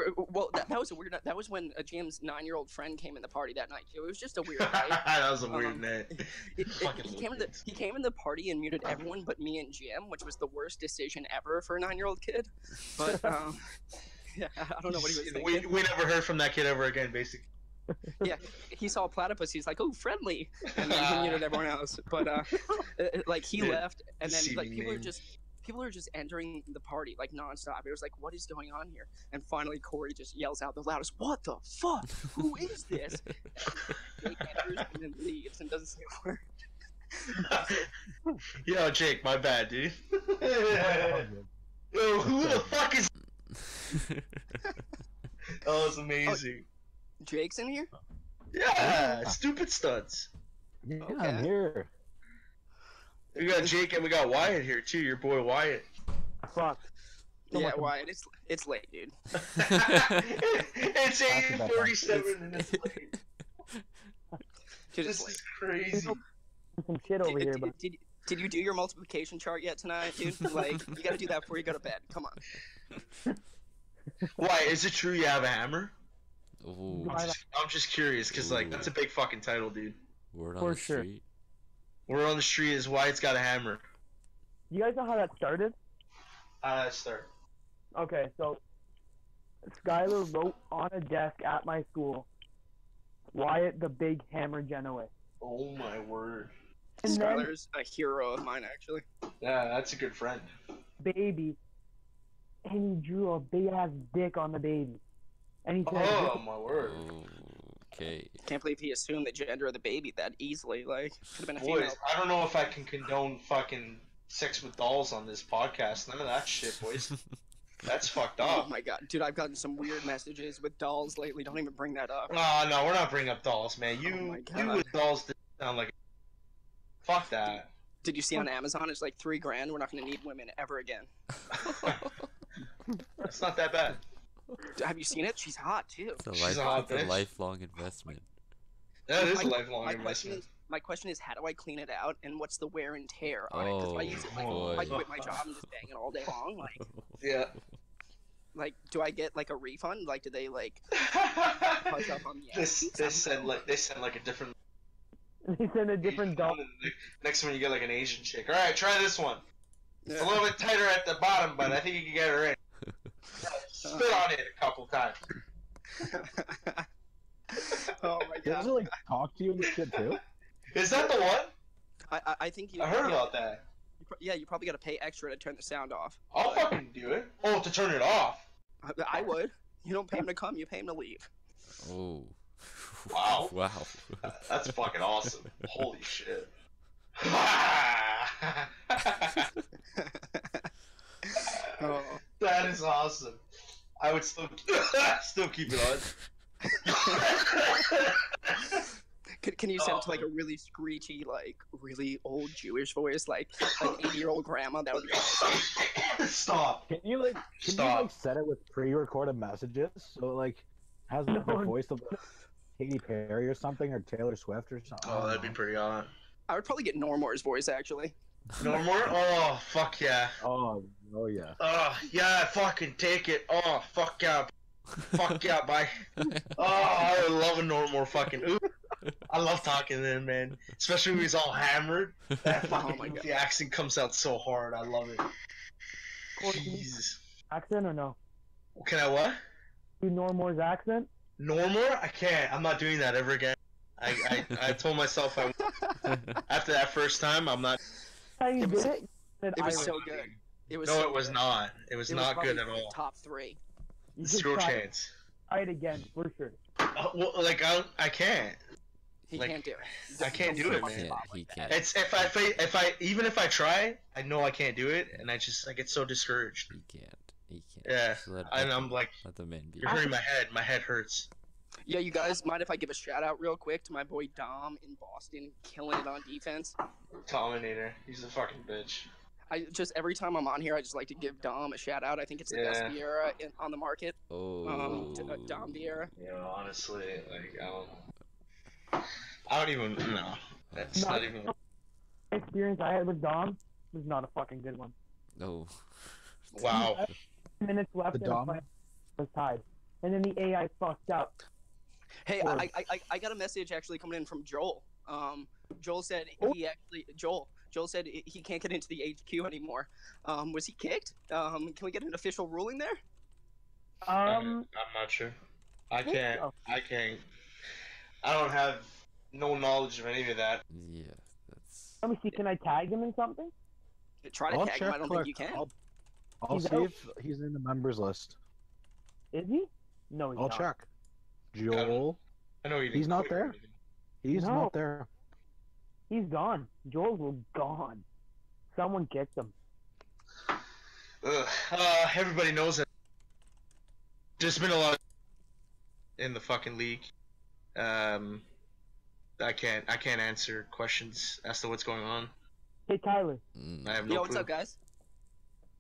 that was a weird night. That was when Jam's 9-year-old friend came in the party that night. It was just a weird night. That was a weird night. He came in the party and muted everyone but me and Jam, which was the worst decision ever for a 9-year-old kid. But yeah, I don't know what he was thinking. We never heard from that kid ever again, basically. Yeah, he saw a platypus. He's like, "Oh, friendly," and then he muted everyone else. But like he left, and then like people are just entering the party like nonstop. It was like, what is going on here? And finally, Cory just yells out the loudest, "What the fuck? Who is this?" Jake enters and then leaves and doesn't say a word. Yo, Jake, my bad, dude. Yo, who the fuck is? That was amazing. Oh, Jake's in here? Yeah, stupid stunts. Yeah, Okay. I'm here. We got Jake and we got Wyatt here too. Your boy Wyatt. Fuck. Yeah, Wyatt, it's late, dude. It's 8:47 and it's late. Dude, This is crazy. Some shit over here, but Did you do your multiplication chart yet tonight, dude? Like, you gotta do that before you go to bed. Come on. Why? Is it true you have a hammer? Ooh, I'm just curious, because, like, that's a big fucking title, dude. word For on the sure. street. Word on the street is Wyatt's got a hammer. you guys know how that started? Start. Okay, so Skylar wrote on a desk at my school, Wyatt the Big Hammer Genoa. Oh my word. And then Skylar's a hero of mine, actually. Yeah, that's a good friend. baby, and he drew a big ass dick on the baby. And he said, Oh my word. Okay. Can't believe he assumed the gender of the baby that easily. Like, could have been a Boys, female. I don't know if I can condone fucking sex with dolls on this podcast. None of that shit, boys. That's fucked Oh up. my god, dude! I've gotten some weird messages with dolls lately. Don't even bring that up. No, we're not bringing up dolls, man. Oh my You God. with dolls sound like. Fuck that. Did you see on Amazon? It's like $3,000. We're not gonna need women ever again. That's not that bad. Have you seen it? She's hot too. It's a, She's a hot it's a bitch. lifelong investment. That is My- a lifelong My question investment. is, how do I clean it out, and what's the wear and tear on it? Because if I use it, like, Oh, if I boy. quit my job and just bang it all day long, Yeah. like, do I get like a refund? Like, do they like punch up on the They send like a different. he sent a different doll. Next one you get like an Asian chick. All right, try this one. It's a Yeah. little bit tighter at the bottom, but I think you can get her in. Spit on it a couple times. Oh my Does god! it like talk to you and shit too? Is that the one? I think you. I heard yeah, about that. Yeah, you probably got to pay extra to turn the sound off. I'll fucking do it. Oh, to turn it off. I would. You don't pay him to come, you pay him to leave. Oh. Wow. Wow. That's fucking awesome. Holy shit. Oh. That is awesome. I would still keep it on. Can you send it to like a really screechy, like really old Jewish voice, like 80-year-old grandma? That would be awesome. Stop. Can you like Stop. set it with pre-recorded messages so it, like has the voice of Katy Perry or something, or Taylor Swift or something? Oh, that'd be pretty odd. I would probably get Normor's voice actually. No more? Oh, fuck yeah. Oh yeah. Oh, yeah, fucking take it. Oh, fuck yeah. Fuck yeah, bye. Oh, I would love a normal fucking. Ooh. I love talking to him, man. Especially when he's all hammered. That fucking my goofy accent comes out so hard. I love it. Jesus. Accent or no? Can I what? Do Normore's accent? Normal? I can't. I'm not doing that ever again. I told myself I after that first time, I'm not. How you did it? It was so good. It was. No, so it was good. not. It was not good at probably all. Top 3. You should Zero try chance. it again for sure. Well, like I can't. He Like, can't do it. I can't do it, man. He can't. It's if I even if I try, I know I can't do it, and I get so discouraged. He can't. He can't. Yeah, Just let and the- I'm like, let the man be. you're hurting my head. My head hurts. Yeah, you guys mind if I give a shout out real quick to my boy Dom in Boston, killing it on defense? Dominator. He's a fucking bitch. I just every time I'm on here, I just like to give Dom a shout out. I think it's the best Yeah. Vieira on the market. Oh. Dom Vieira. You know, honestly, like I don't even know. That's not even. The experience I had with Dom was not a fucking good one. No. Wow. Minutes left The and the Dom? fight was tied. And then the AI fucked up. Hey, Or- I got a message actually coming in from Joel. Joel said Joel said he can't get into the HQ anymore. Was he kicked? Can we get an official ruling there? I'm not sure. I think can't. so. I can't. I don't have no knowledge of any of that. Yeah, that's. Let me see. Can I tag him in something? Try to I'll tag check him. I don't think you can. I'll He's see out. if he's in the members list. Is he? No, he's I'll not. check. Joel, I know he's not there. He's No. not there. He's gone. Joel's gone. Someone kicked him. Everybody knows that. There's been a lot in the fucking league. I can't answer questions as to what's going on. Hey, Tyler. I have no Yo, clue. what's up, guys?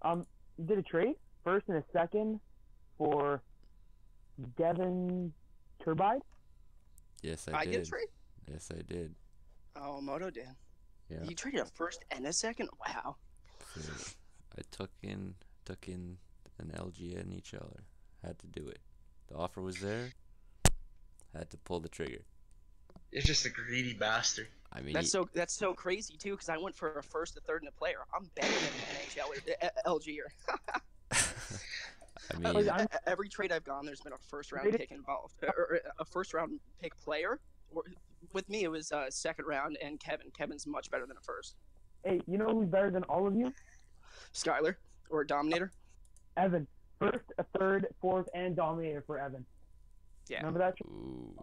You did a trade, first and a second, for Devin Turbide? Yes, I I did a did. trade? Yes, I did. Oh, Moto did. Yeah. You traded a first and a second? Wow. So I took in an LG and each other. Had to do it. The offer was there. Had to pull the trigger. It's just a greedy bastard. I mean, That's so crazy too, because I went for a first, a third, and a player. I'm better than an NHL LGer. I mean, Every trade I've gone, there's been a first round pick involved, or a first round pick player. Or, with me, it was second round, and Kevin. Kevin's much better than a first. Hey, you know who's better than all of you? Skyler or Dominator. Evan. First, a third, fourth, and Dominator for Evan. Yeah. Remember that? ooh.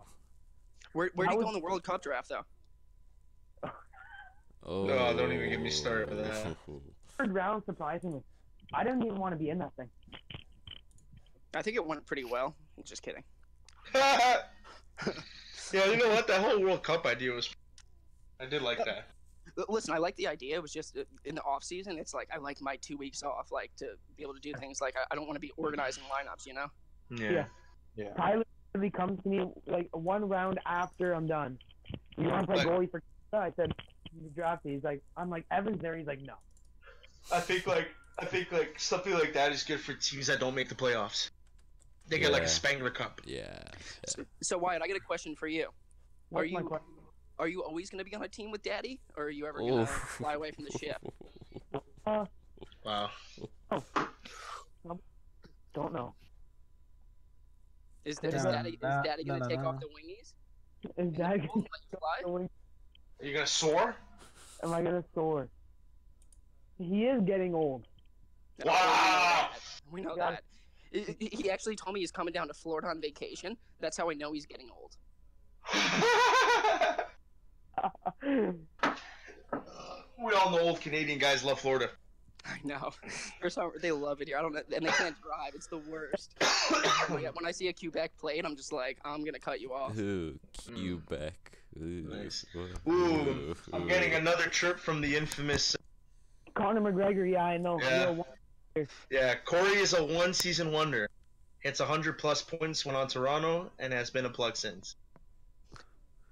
Where do you go in the World Cup draft though? Oh. No, don't even get me started with that. Third round, surprisingly. I didn't even want to be in that thing. I think it went pretty well. Just kidding. Yeah, you know what? That whole World Cup idea was. I did like that. Listen, I like the idea. It was just in the off season. It's like I like my 2 weeks off, like to be able to do things. Like I don't want to be organizing lineups, you know. Yeah. Tyler literally comes to me like one round after I'm done. You want to play goalie for Canada? I said, "You draft me." He's like, I'm like, Evan's there. He's like, no. I think something like that is good for teams that don't make the playoffs. They get like a Yeah. Spangler Cup. Yeah. So Wyatt, I got a question for you. What's my question? Are you always going to be on a team with Daddy, or are you ever going to fly away from the ship? Wow. Don't know. Is Daddy going to take off the wingies? Is Dad Let you fly? going? Are you gonna soar? Am I gonna soar? He is getting old. Wow. We know Yeah. that. He actually told me he's coming down to Florida on vacation. That's how I know he's getting old. We all know old Canadian guys love Florida. I know. For some, they love it here. I don't know, and they can't drive. It's the worst. When I see a Quebec plate, I'm just like, I'm gonna cut you off. Ooh, Quebec. Ooh. Nice. Ooh. I'm getting another chirp from the infamous. Conor McGregor, yeah, I know. Yeah. Yeah, Cory is a one-season wonder. Hits 100+ points when on Toronto and has been a plug since.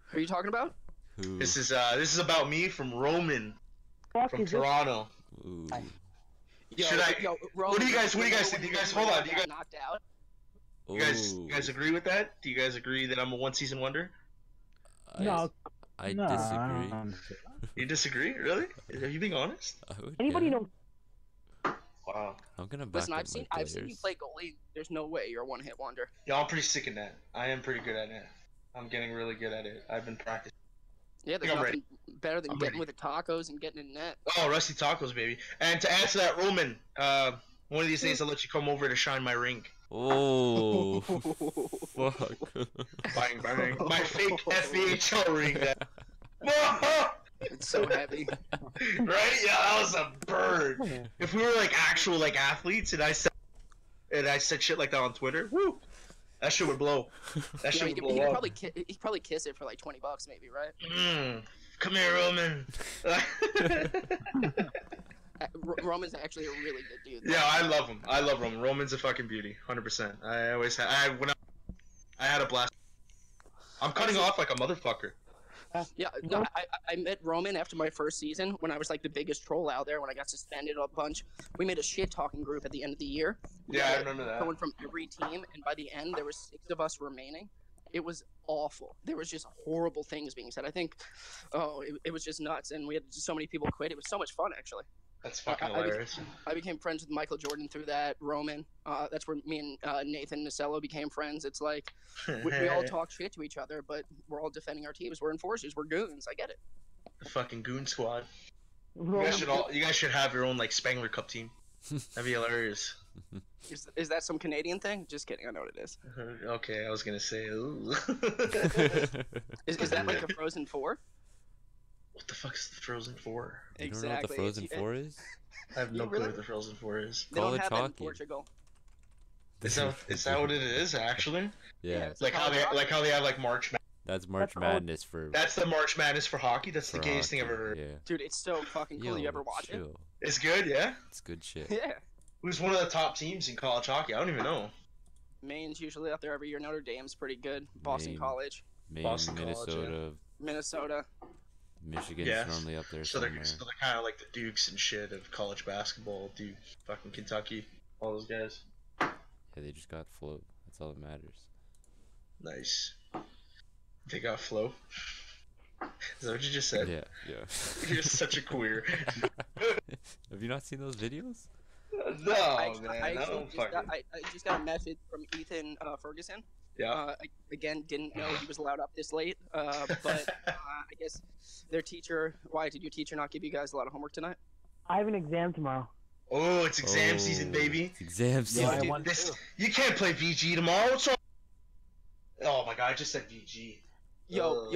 Who are you talking about? Ooh. This is about me from Roman Fuck from is it? Toronto. Ooh. Should I- what do you guys think? Do you guys hold on? Do you guys knocked out? You guys agree with that? Do you guys agree that I'm a one-season wonder? No. I No, disagree. don't. You disagree? Really? Are you being honest? I would, Anybody yeah. know? Wow. I'm gonna back Listen, up I've seen my you players. play goalie. There's no way you're a one-hit wonder. Yeah, I'm pretty sick in that. I am pretty good at it. I'm getting really good at it. I've been practicing. Yeah, there's I'm nothing better than I'm getting ready. with the tacos and getting in net. Oh, Rusty Tacos, baby. And to answer that, Roman, one of these days I'll let you come over to shine my ring. Oh, fuck. Bang. My fake Fbhl ring. That... It's so heavy. Right? Yeah, that was a bird. If we were like actual like athletes and I said shit like that on Twitter, woo, that shit would blow. That shit would blow He up. could probably kiss it for like $20 maybe, right? Come here, Roman. Roman's actually a really good dude. Yeah, I love him. I love Roman. Roman's a fucking beauty, 100%. I always I had a blast. I'm cutting off like a motherfucker. Yeah, I met Roman after my first season when I was like the biggest troll out there when I got suspended a bunch. We made a shit talking group at the end of the year. Yeah, I remember that. Going from every team, and by the end there was 6 of us remaining. It was awful. There was just horrible things being said. I think, it was just nuts, and we had so many people quit. It was so much fun, actually. That's fucking hilarious. I became friends with Michael Jordan through that. Roman. That's where me and Nathan Nasello became friends. It's like we all talk shit to each other, but we're all defending our teams. We're enforcers. We're goons. I get it. The fucking goon squad. You guys should have your own like Spangler Cup team. That'd be hilarious. Is that some Canadian thing? Just kidding. I know what it is. Okay, I was gonna say. Ooh. Is that like a Frozen 4? What the fuck is the Frozen 4? You don't know what the Frozen 4 is? I have no clue what the Frozen 4 is. They don't have it in Portugal. Is that what it is actually? Yeah. Like how they have like March Madness. That's March Madness for. That's the March Madness for hockey. That's the gayest thing I've ever heard. Yeah. Dude, it's so fucking cool. You ever watch it? It's good, yeah. It's good shit. Yeah. Who's one of the top teams in college hockey? I don't even know. Maine's usually out there every year. Notre Dame's pretty good. Boston College. Maine, Boston Minnesota. College, yeah. Minnesota. Michigan's normally up there somewhere. So they're kind of like the Dukes and shit of college basketball. Duke, fucking Kentucky, all those guys. Yeah, they just got float. That's all that matters. Nice. They got flow. Is that what you just said? Yeah. You're such a queer. Have you not seen those videos? No, I just got a message from Ethan Ferguson. Yeah. I, again, didn't know he was allowed up this late. But I guess their teacher. Why did your teacher not give you guys a lot of homework tonight? I have an exam tomorrow. Oh, it's exam season, baby. It's exam season. Yeah, you can't play VG tomorrow. What's wrong? Oh my god, I just said VG. Yo,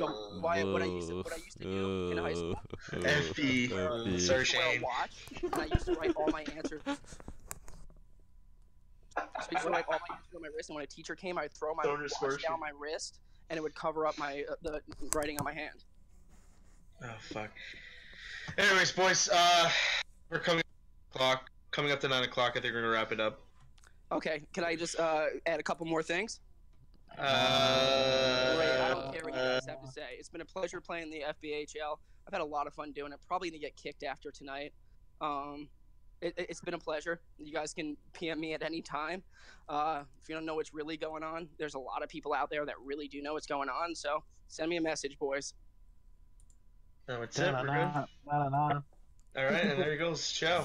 what I used to do in high school. FB. Search aim. And I used to write all my answers. So I used to write all my answers on my wrist, and when a teacher came, I'd throw my watch down my wrist, and it would cover up my the writing on my hand. Oh fuck. Anyways, boys, we're coming up to 9 o'clock. I think we're gonna wrap it up. Okay, can I just add a couple more things? I don't care what you guys have to say. It's been a pleasure playing the Fbhl. I've had a lot of fun doing it. Probably gonna get kicked after tonight. It's been a pleasure. You guys can PM me at any time. If you don't know what's really going on, there's a lot of people out there that really do know what's going on. So send me a message, boys. That's it. We're good. All right, and there he goes. Ciao.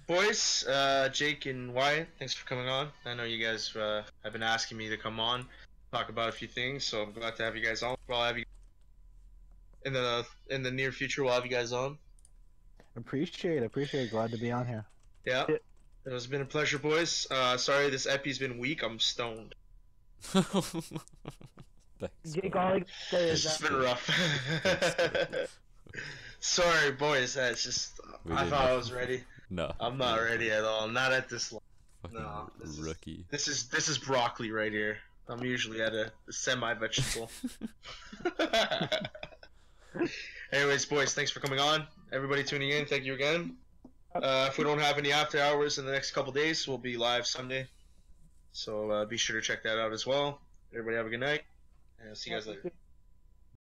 Boys, Jake and Wyatt, thanks for coming on. I know you guys have been asking me to come on, talk about a few things, so I'm glad to have you guys on. I'll have you in the near future. We'll have you guys on. Appreciate it. Glad to be on here. Yeah, it has been a pleasure, boys. Sorry this epi's been weak. I'm stoned. Jake, all I can say is it's been rough. Sorry, boys. It's just I thought I was ready. No, I'm not ready at all. Not at this level. No, rookie. This is broccoli right here. I'm usually at a semi-vegetable. Anyways, boys, thanks for coming on. Everybody tuning in, thank you again. If we don't have any after hours in the next couple days, we'll be live Sunday. So be sure to check that out as well. Everybody have a good night, and I'll see you guys later.